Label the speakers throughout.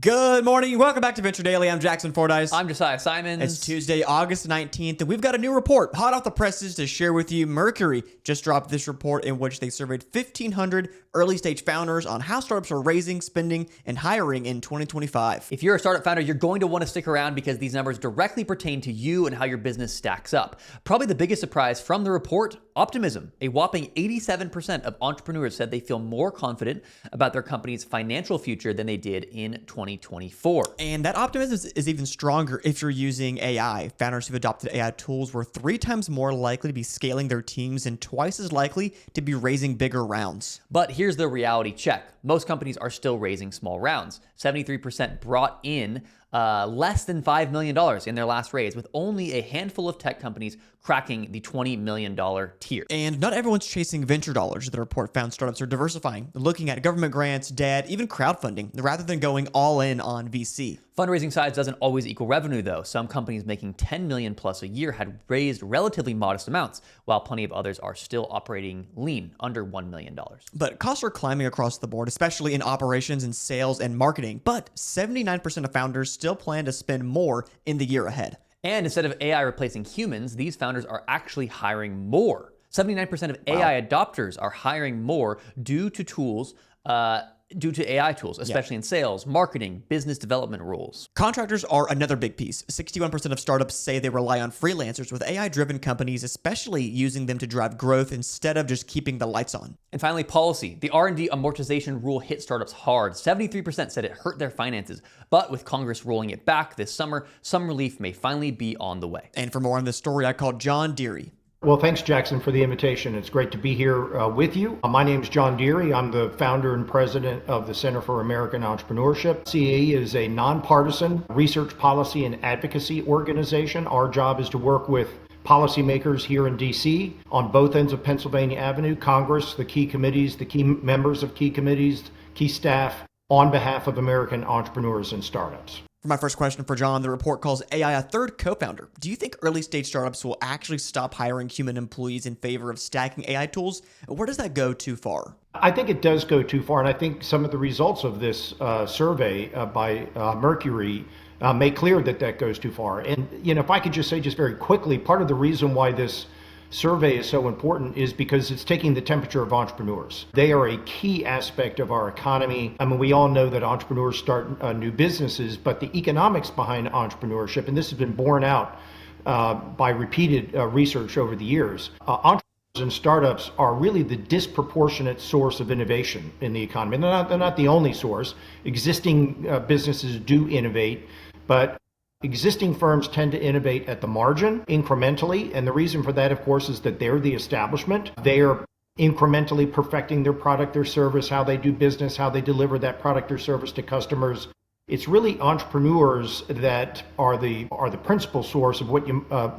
Speaker 1: Good morning. Welcome back to Venture Daily. I'm Jackson Fordyce.
Speaker 2: I'm Josiah Simons.
Speaker 1: It's Tuesday, August 19th, and we've got a new report hot off the presses to share with you. Mercury just dropped this report in which they surveyed 1,500 early-stage founders on how startups are raising, spending, and hiring in 2025.
Speaker 2: If you're a startup founder, you're going to want to stick around because these numbers directly pertain to you and how your business stacks up. Probably the biggest surprise from the report, optimism. A whopping 87% of entrepreneurs said they feel more confident about their company's financial future than they did in 2024.
Speaker 1: And that optimism is even stronger if you're using AI. Founders who've adopted AI tools were 3 times more likely to be scaling their teams and twice as likely to be raising bigger rounds.
Speaker 2: But here's the reality check. Most companies are still raising small rounds. 73% brought in less than $5 million in their last raise, with only a handful of tech companies cracking the $20 million tier.
Speaker 1: And not everyone's chasing venture dollars. The report found startups are diversifying, looking at government grants, debt, even crowdfunding, rather than going all in on VC.
Speaker 2: Fundraising size doesn't always equal revenue, though. Some companies making $10 million plus a year had raised relatively modest amounts, while plenty of others are still operating lean, under $1 million.
Speaker 1: But costs are climbing across the board, especially in operations and sales and marketing. But 79% of founders still plan to spend more in the year ahead.
Speaker 2: And instead of AI replacing humans, these founders are actually hiring more. 79% of AI adopters are hiring more due to AI tools, especially in sales, marketing, business development roles.
Speaker 1: Contractors are another big piece. 61% of startups say they rely on freelancers, with AI-driven companies especially using them to drive growth instead of just keeping the lights on.
Speaker 2: And finally, policy. The R&D amortization rule hit startups hard. 73% said it hurt their finances. But with Congress rolling it back this summer, some relief may finally be on the way.
Speaker 1: And for more on this story, I called John Deary.
Speaker 3: Well, thanks, Jackson, for the invitation. It's great to be here with you. My name is John Deary. I'm the founder and president of the Center for American Entrepreneurship. CAE is a nonpartisan research, policy, and advocacy organization. Our job is to work with policymakers here in D.C. on both ends of Pennsylvania Avenue, Congress, the key committees, the key members of key committees, key staff, on behalf of American entrepreneurs and startups.
Speaker 1: For my first question for John, the report calls AI a third co-founder. Do you think early stage startups will actually stop hiring human employees in favor of stacking AI tools? Where does that go too far?
Speaker 3: I think it does go too far, and I think some of the results of this survey by Mercury make clear that that goes too far. And if I could just say just very quickly, part of the reason why this survey is so important is because it's taking the temperature of entrepreneurs. They are a key aspect of our economy. I mean, we all know that entrepreneurs start new businesses, but the economics behind entrepreneurship, and this has been borne out by repeated research over the years, entrepreneurs and startups are really the disproportionate source of innovation in the economy. They're not the only source. Existing businesses do innovate, but existing firms tend to innovate at the margin, incrementally, and the reason for that, of course, is that they're the establishment. They are incrementally perfecting their product, their service, how they do business, how they deliver that product or service to customers. It's really entrepreneurs that are the principal source of what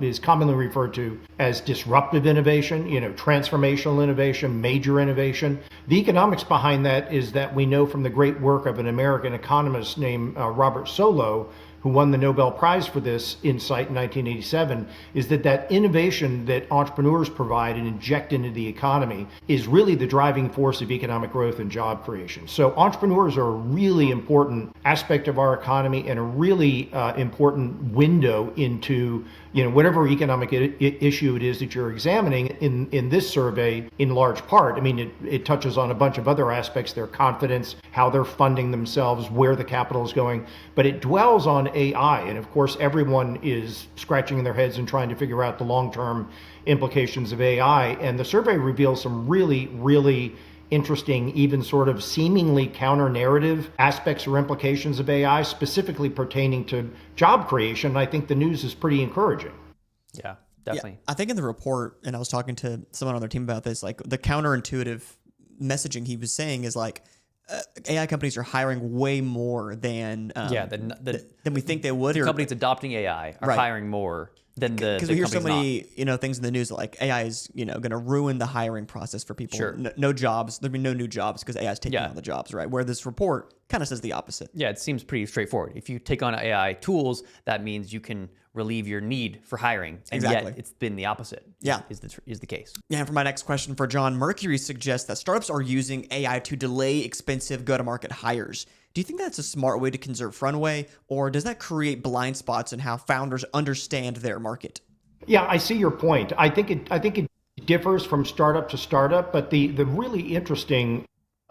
Speaker 3: is commonly referred to as disruptive innovation, transformational innovation, major innovation. The economics behind that is that we know from the great work of an American economist named Robert Solow, who won the Nobel Prize for this insight in 1987, is that innovation that entrepreneurs provide and inject into the economy is really the driving force of economic growth and job creation. So entrepreneurs are a really important aspect of our economy and a really important window into whatever economic issue it is that you're examining. In this survey, in large part, I mean, it touches on a bunch of other aspects, their confidence, how they're funding themselves, where the capital is going, but it dwells on AI. And of course, everyone is scratching their heads and trying to figure out the long-term implications of AI. And the survey reveals some really, really interesting, even sort of seemingly counter-narrative aspects or implications of AI, specifically pertaining to job creation. And I think the news is pretty encouraging.
Speaker 2: Yeah, definitely.
Speaker 1: Yeah, I think in the report, and I was talking to someone on their team about this, like the counterintuitive messaging he was saying is like, AI companies are hiring way more than than we think they would.
Speaker 2: The companies adopting AI are hiring more than the
Speaker 1: because we hear so many things in the news like AI is going to ruin the hiring process for people.
Speaker 2: Sure.
Speaker 1: No jobs. There'll be no new jobs because AI is taking on the jobs, right? Where this report kind of says the opposite.
Speaker 2: Yeah, it seems pretty straightforward. If you take on AI tools, that means you can relieve your need for hiring. And
Speaker 1: Exactly.
Speaker 2: yet it's been the opposite.
Speaker 1: Yeah.
Speaker 2: Is the case.
Speaker 1: Yeah, and for my next question for John, Mercury suggests that startups are using AI to delay expensive go-to-market hires. Do you think that's a smart way to conserve runway, or does that create blind spots in how founders understand their market?
Speaker 3: Yeah, I see your point. I think it differs from startup to startup, but the really interesting,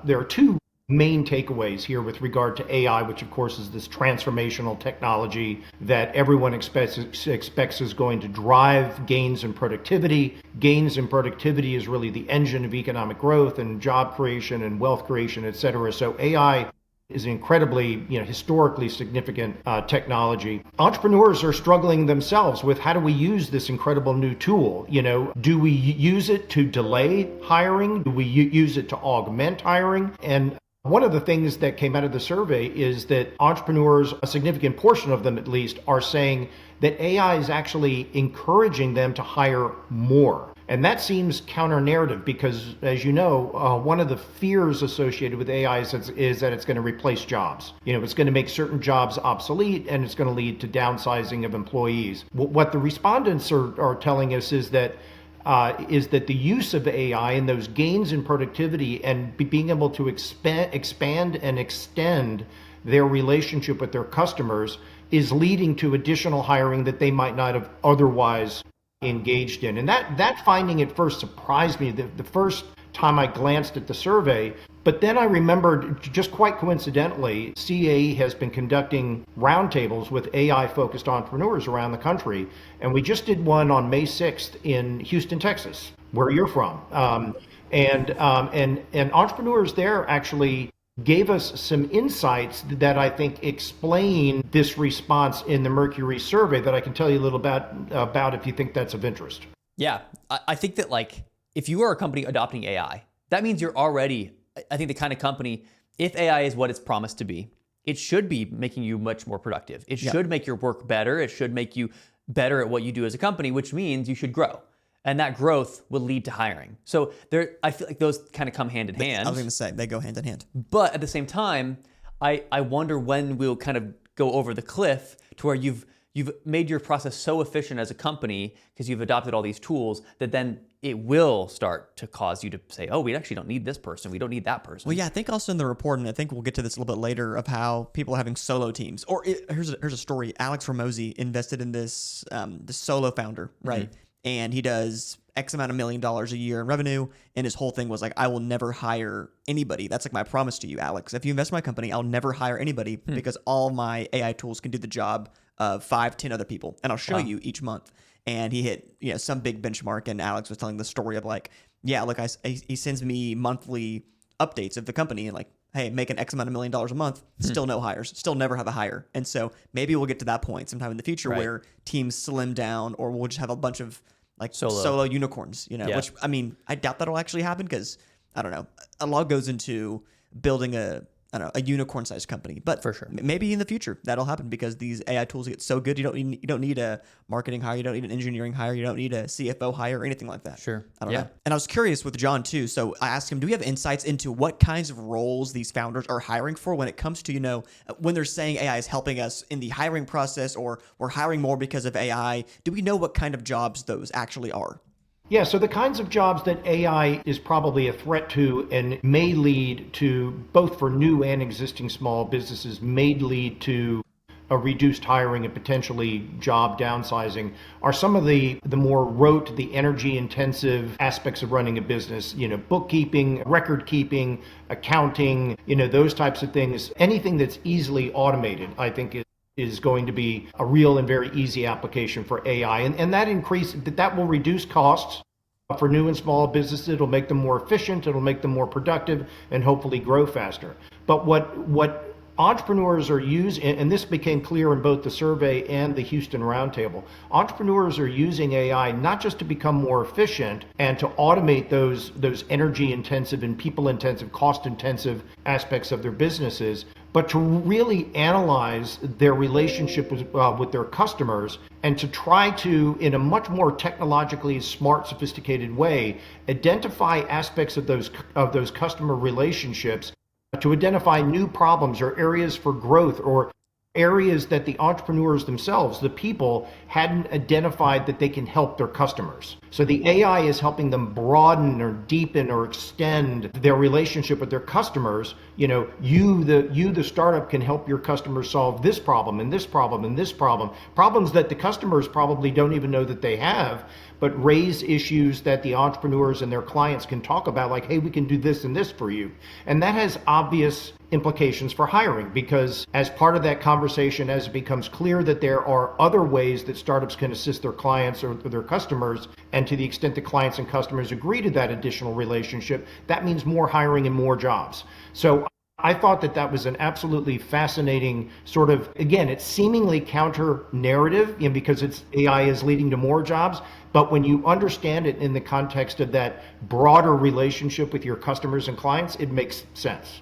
Speaker 3: there are two main takeaways here with regard to AI, which of course is this transformational technology that everyone expects is going to drive gains in productivity. Gains in productivity is really the engine of economic growth and job creation and wealth creation, et cetera. So AI is an incredibly, historically significant technology. Entrepreneurs are struggling themselves with how do we use this incredible new tool? Do we use it to delay hiring? Do we use it to augment hiring? And one of the things that came out of the survey is that entrepreneurs, a significant portion of them at least, are saying that AI is actually encouraging them to hire more. And that seems counter-narrative because, as you know, one of the fears associated with AI is that it's going to replace jobs. It's going to make certain jobs obsolete, and it's going to lead to downsizing of employees. What the respondents are telling us is that the use of AI and those gains in productivity and being able to expand and extend their relationship with their customers is leading to additional hiring that they might not have otherwise engaged in. And that finding at first surprised me the first time I glanced at the survey. But then I remembered, just quite coincidentally, CAE has been conducting roundtables with AI-focused entrepreneurs around the country. And we just did one on May 6th in Houston, Texas, where you're from. And entrepreneurs there actually gave us some insights that I think explain this response in the Mercury survey that I can tell you a little about if you think that's of interest.
Speaker 2: Yeah, I think that if you are a company adopting AI, that means you're already, I think, the kind of company, if AI is what it's promised to be, it should be making you much more productive. It should make your work better. It should make you better at what you do as a company, which means you should grow. And that growth will lead to hiring. So I feel like those kind of come hand in hand.
Speaker 1: I was going to say, they go hand in hand.
Speaker 2: But at the same time, I wonder when we'll kind of go over the cliff to where you've made your process so efficient as a company because you've adopted all these tools that then it will start to cause you to say, oh, we actually don't need this person. We don't need that person.
Speaker 1: Well, yeah, I think also in the report, and I think we'll get to this a little bit later, of how people are having solo teams. Here's a story. Alex Ramosi invested in this solo founder, right? Mm-hmm. And he does X amount of $1 million a year in revenue. And his whole thing was I will never hire anybody. That's my promise to you, Alex. If you invest in my company, I'll never hire anybody because all my AI tools can do the job of 5-10 other people. And I'll show you each month. And he hit some big benchmark. And Alex was telling the story of he sends me monthly updates of the company and hey, making X amount of $1 million a month, still no hires, still never have a hire. And so maybe we'll get to that point sometime in the future where teams slim down, or we'll just have a bunch of solo unicorns, which I doubt that'll actually happen because I don't know. A lot goes into building a unicorn-sized company, but
Speaker 2: for sure,
Speaker 1: maybe in the future that'll happen because these AI tools get so good. You don't need a marketing hire, you don't need an engineering hire, you don't need a CFO hire or anything like that.
Speaker 2: Sure,
Speaker 1: I don't know. And I was curious with John too. So I asked him, do we have insights into what kinds of roles these founders are hiring for when it comes to when they're saying AI is helping us in the hiring process, or we're hiring more because of AI? Do we know what kind of jobs those actually are?
Speaker 3: Yeah, so the kinds of jobs that AI is probably a threat to and may lead to, both for new and existing small businesses, may lead to a reduced hiring and potentially job downsizing, are some of the more rote, the energy intensive aspects of running a business, bookkeeping, record keeping, accounting, those types of things. Anything that's easily automated, I think is going to be a real and very easy application for AI. And that will reduce costs for new and small businesses. It'll make them more efficient, it'll make them more productive, and hopefully grow faster. But what entrepreneurs are using, and this became clear in both the survey and the Houston Roundtable, entrepreneurs are using AI not just to become more efficient and to automate those energy intensive and people intensive, cost intensive aspects of their businesses, but to really analyze their relationship with their customers and to try to, in a much more technologically smart, sophisticated way, identify aspects of those customer relationships to identify new problems or areas for growth or areas that the entrepreneurs themselves, the people, hadn't identified that they can help their customers. So the AI is helping them broaden or deepen or extend their relationship with their customers. You, the startup, can help your customers solve this problem and this problem and this problem, problems that the customers probably don't even know that they have, but raise issues that the entrepreneurs and their clients can talk about, like, hey, we can do this and this for you. And that has obvious implications for hiring, because as part of that conversation, as it becomes clear that there are other ways that startups can assist their clients or their customers, and to the extent that clients and customers agree to that additional relationship, that means more hiring and more jobs. So I thought that that was an absolutely fascinating sort of, again, it's seemingly counter narrative, because it's AI is leading to more jobs. But when you understand it in the context of that broader relationship with your customers and clients, it makes sense.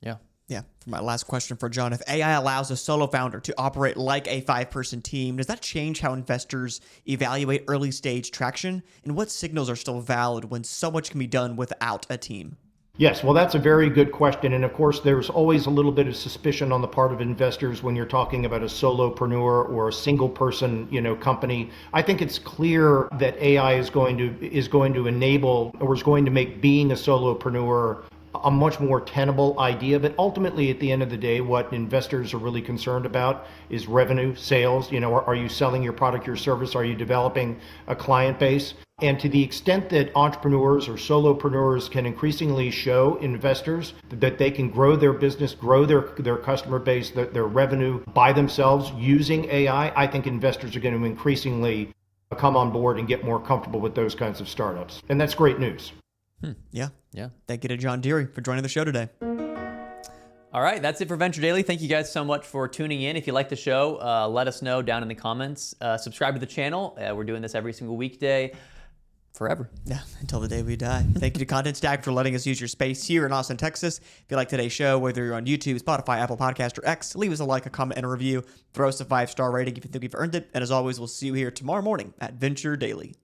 Speaker 2: Yeah.
Speaker 1: Yeah. For my last question for John, if AI allows a solo founder to operate like a 5-person team, does that change how investors evaluate early stage traction? And what signals are still valid when so much can be done without a team?
Speaker 3: Yes, well, that's a very good question. And of course, there's always a little bit of suspicion on the part of investors when you're talking about a solopreneur or a single person, company. I think it's clear that AI is going to enable, or is going to make being a solopreneur a much more tenable idea. But ultimately, at the end of the day, what investors are really concerned about is revenue, sales. Are you selling your product or service? Are you developing a client base? And to the extent that entrepreneurs or solopreneurs can increasingly show investors that they can grow their business, grow their customer base, their revenue by themselves using AI, I think investors are going to increasingly come on board and get more comfortable with those kinds of startups. And that's great news.
Speaker 1: Yeah.
Speaker 2: Yeah.
Speaker 1: Thank you to John Deary for joining the show today.
Speaker 2: All right, that's it for Venture Daily. Thank you guys so much for tuning in. If you like the show, let us know down in the comments. Subscribe to the channel. We're doing this every single weekday. Forever.
Speaker 1: Yeah, until the day we die. Thank you to Content Stack for letting us use your space here in Austin, Texas. If you like today's show, whether you're on YouTube, Spotify, Apple Podcast, or X, leave us a like, a comment, and a review. Throw us a 5-star rating if you think we've earned it. And as always, we'll see you here tomorrow morning at Venture Daily.